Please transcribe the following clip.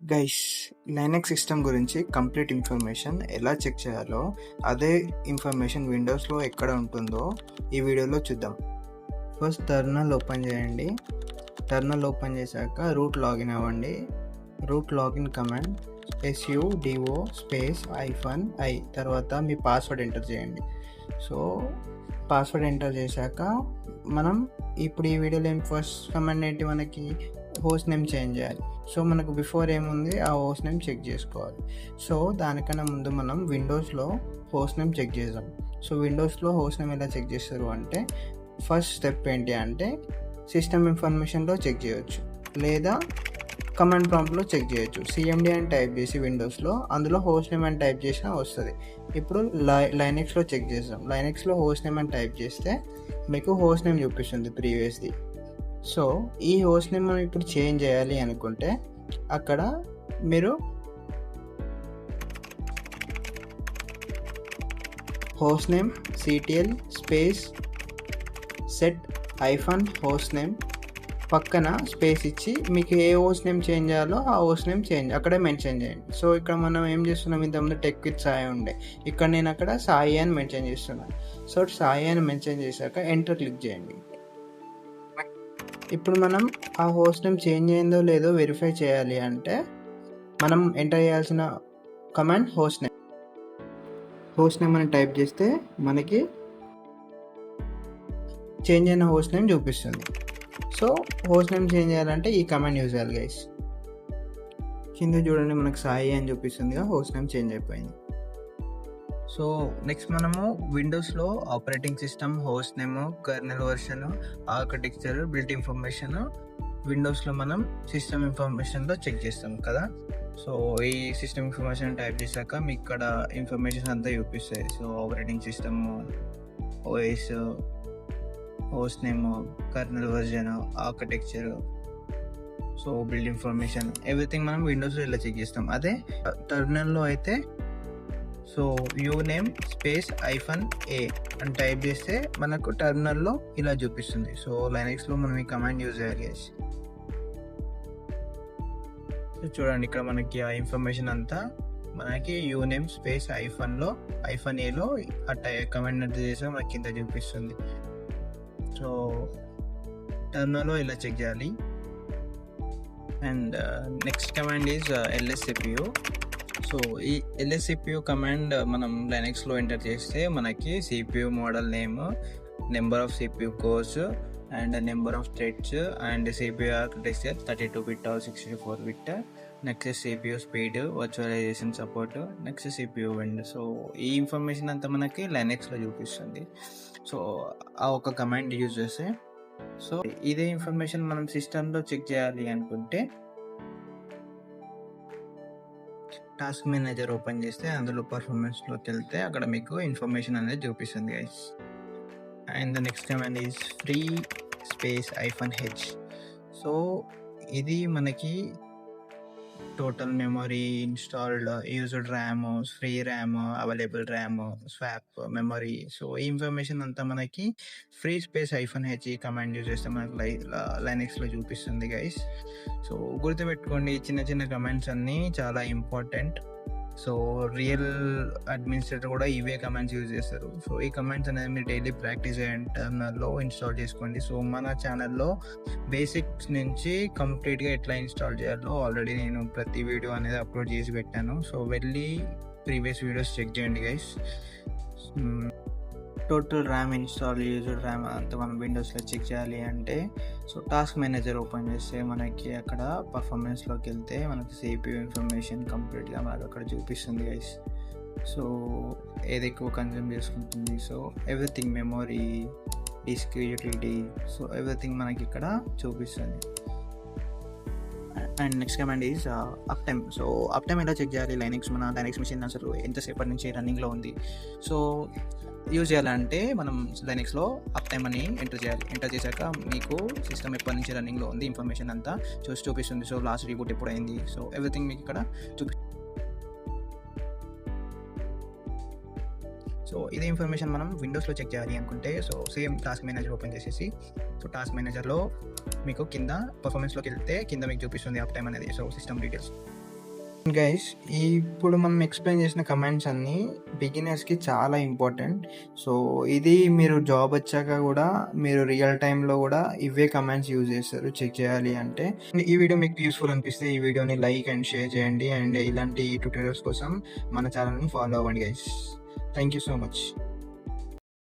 Guys, Linux system గురించి complete information ఎలా check చేయాలో, అదే ఇన్ఫర్మేషన్ విండోస్లో ఎక్కడ ఉంటుందో ఈ వీడియోలో చూద్దాం. ఫస్ట్ టెర్మినల్ ఓపెన్ చేయండి. టెర్మినల్ ఓపెన్ చేశాక రూట్ లాగిన్ అవ్వండి. Root login command sudo space -i తర్వాత మీ పాస్వర్డ్ ఎంటర్ చేయండి. సో పాస్వర్డ్ ఎంటర్ చేశాక మనం ఇప్పుడు ఈ వీడియోలో ఫస్ట్ కమాండ్ ఏంటి, మనకి హోస్ట్ నేమ్ చేంజ్ చేయాలి. సో మనకు బిఫోర్ ఏముంది ఆ హోస్ట్ నేమ్ చెక్ చేసుకోవాలి. సో దానికన్నా ముందు మనం విండోస్లో హోస్ట్ నేమ్ చెక్ చేద్దాం. సో విండోస్లో హోస్ట్ నేమ్ ఎలా చెక్ చేస్తారు అంటే, ఫస్ట్ స్టెప్ ఏంటి అంటే సిస్టమ్ ఇన్ఫర్మేషన్లో చెక్ చేయొచ్చు, లేదా కమాండ్ ప్రాంప్ట్లో చెక్ చేయొచ్చు. సిఎండి అని టైప్ చేసి విండోస్లో అందులో హోస్ట్ నేమ్ అని టైప్ చేసినా వస్తుంది. ఇప్పుడు లైనక్స్లో చెక్ చేస్తాం. లైనక్స్లో హోస్ట్ నేమ్ అని టైప్ చేస్తే మీకు హోస్ట్ నేమ్ చూపిస్తుంది ప్రీవియస్ది. సో ఈ హోస్ట్ నేమ్ మనం ఇప్పుడు చేంజ్ చేయాలి అనుకుంటే అక్కడ మీరు host name ctl space set host name పక్కన స్పేస్ ఇచ్చి మీకు ఏ హోస్ట్ నేమ్ చేంజ్ చేయాలో ఆ హోస్ట్ నేమ్ అక్కడే మెన్షన్ చేయండి. సో ఇక్కడ మనం ఏం చేస్తున్నాం, ఇంతకుముందు టెక్ విత్ సాయి ఉండే, ఇక్కడ నేను అక్కడ సాయి అని మెన్షన్ చేస్తున్నాను. సో సాయి అని మెన్షన్ చేశాక ఎంటర్ క్లిక్ చేయండి. ఇప్పుడు మనం ఆ హోస్ట్ నేమ్ చేంజ్ అయిందో లేదో వెరిఫై చేయాలి అంటే మనం ఎంటర్ చేయాల్సిన కమాండ్ హోస్ట్ నేమ్ అని టైప్ చేస్తే మనకి చేంజ్ అయిన హోస్ట్ నేమ్ చూపిస్తుంది. సో హోస్ట్ నేమ్ చేంజ్ చేయాలంటే ఈ కమాండ్ యూజ్ చేయాలి గైస్. కింద చూడండి మనకు సాయి అని చూపిస్తుందిగా, హోస్ట్ నేమ్ చేంజ్ అయిపోయింది. సో నెక్స్ట్ మనము విండోస్లో operating system, host name, kernel version, architecture, built information విండోస్లో మనం సిస్టమ్ ఇన్ఫర్మేషన్లో చెక్ చేస్తాం కదా. సో ఈ సిస్టమ్ ఇన్ఫర్మేషన్ టైప్ చేశాక మీకు ఇక్కడ ఇన్ఫర్మేషన్ అంతా చూపిస్తాయి. So operating system, OS, host name, kernel version, architecture, so build information, everything మనం విండోస్లో ఇలా చెక్ చేస్తాం. అదే టెర్మినల్లో అయితే సో యూనేమ్ స్పేస్ -a అని టైప్ చేస్తే మనకు టెర్మినల్లో ఇలా చూపిస్తుంది. సో లైనక్స్లో మనం ఈ కమాండ్ యూజ్ చేయాలి. సో చూడండి ఇక్కడ మనకి ఆ ఇన్ఫర్మేషన్ అంతా మనకి యూనేమ్ స్పేస్ -లో -a ఆ కమాండ్ ఎంటర్ చేస్తే మనకి కింద చూపిస్తుంది. సో టెర్మినల్లో ఇలా చెక్ చేయాలి. And next command is lscpu. So ఈ lscpu కమాండ్ మనం లైనక్స్లో ఎంటర్ చేస్తే మనకి CPU model name, number of CPU cores and number of threads and CPU architecture 32-bit or 64-bit, next CPU speed, virtualization support, next CPU విండ్. So ఈ information అంతా మనకి లైనక్స్లో చూపిస్తుంది. సో ఆ ఒక కమాండ్ యూజ్ చేస్తే, సో ఇదే ఇన్ఫర్మేషన్ మనం సిస్టంలో చెక్ చేయాలి అనుకుంటే టాస్క్ మేనేజర్ ఓపెన్ చేస్తే అందులో పర్ఫార్మెన్స్లోకి వెళ్తే అక్కడ మీకు ఇన్ఫర్మేషన్ అనేది చూపిస్తుంది guys. And the next command is free space -h. So ఇది మనకి total memory, installed, used RAM, free RAM, available RAM, swap memory. So ఈ ఇన్ఫర్మేషన్ అంతా మనకి ఫ్రీ స్పేస్ -h ఈ కమాండ్ యూజ్ చేస్తే మనకు లైనక్స్లో చూపిస్తుంది గైస్. సో గుర్తుపెట్టుకోండి, చిన్న చిన్న కమాండ్స్ అన్నీ చాలా ఇంపార్టెంట్. సో రియల్ అడ్మినిస్ట్రేటర్ కూడా ఇవే కమాండ్స్ యూజ్ చేస్తారు. సో ఈ కమాండ్స్ అనేది మీరు డైలీ ప్రాక్టీస్ చేయండి, టెర్మినల్లో ఇన్స్టాల్ చేసుకోండి. సో మన ఛానల్లో బేసిక్స్ నుంచి కంప్లీట్గా ఎట్లా ఇన్స్టాల్ చేయాలో ఆల్రెడీ నేను ప్రతి వీడియో అనేది అప్లోడ్ చేసి పెట్టాను. సో వెళ్ళి ప్రీవియస్ వీడియోస్ చెక్ చేయండి guys. Total RAM, install, used RAM అంతా మనం విండోస్లో చెక్ చేయాలి అంటే సో టాస్క్ మేనేజర్ ఓపెన్ చేస్తే మనకి అక్కడ పర్ఫార్మెన్స్లోకి వెళ్తే మనకి CPU ఇన్ఫర్మేషన్ కంప్లీట్గా మనకు అక్కడ చూపిస్తుంది గైస్. సో ఏది ఎక్కువ కన్జ్యూమ్ చేసుకుంటుంది, so everything, memory, disk, utility, so everything మనకి ఇక్కడ చూపిస్తుంది. And next command is up time. So up time ఎలా చెక్ చేయాలి, మన లైనక్స్ మిషన్ అసలు ఎంతసేపటి నుంచి రన్నింగ్లో ఉంది. సో యూజ్ చేయాలంటే మనం లైనక్స్లో అప్ టైమ్ అని ఎంటర్ చేయాలి. ఎంటర్ చేశాక మీకు సిస్టమ్ ఎప్పటి నుంచి రన్నింగ్లో ఉంది ఇన్ఫర్మేషన్ అంతా చూపిస్తుంది. సో లాస్ట్ రీబూట్ ఎప్పుడు అయింది, సో ఎవ్రీథింగ్ మీకు ఇక్కడ సో ఇదే ఇన్ఫర్మేషన్ మనం విండోస్లో చెక్ చేయాలి అనుకుంటే so same task manager open చేసేసి సో టాస్క్ మేనేజర్లో మీకు కింద పర్ఫార్మెన్స్లోకి వెళ్తే కింద మీకు చూపిస్తుంది అప్ టైమ్ అనేది. సో సిస్టమ్ డీటెయిల్స్ గైస్, ఇప్పుడు మనం ఎక్స్ప్లెయిన్ చేసిన కమాండ్స్ అన్నీ బిగినర్స్కి చాలా ఇంపార్టెంట్. సో ఇది మీరు జాబ్ వచ్చాక కూడా మీరు రియల్ టైంలో కూడా ఇవే కమాండ్స్ యూజ్ చేస్తారు చెక్ చేయాలి అంటే. ఈ వీడియో మీకు యూస్ఫుల్ అనిపిస్తే ఈ వీడియోని లైక్ అండ్ షేర్ చేయండి. అండ్ ఇలాంటి ట్యూటోరియల్స్ కోసం మన ఛానల్ని ఫాలో అవ్వండి guys. Thank you so much.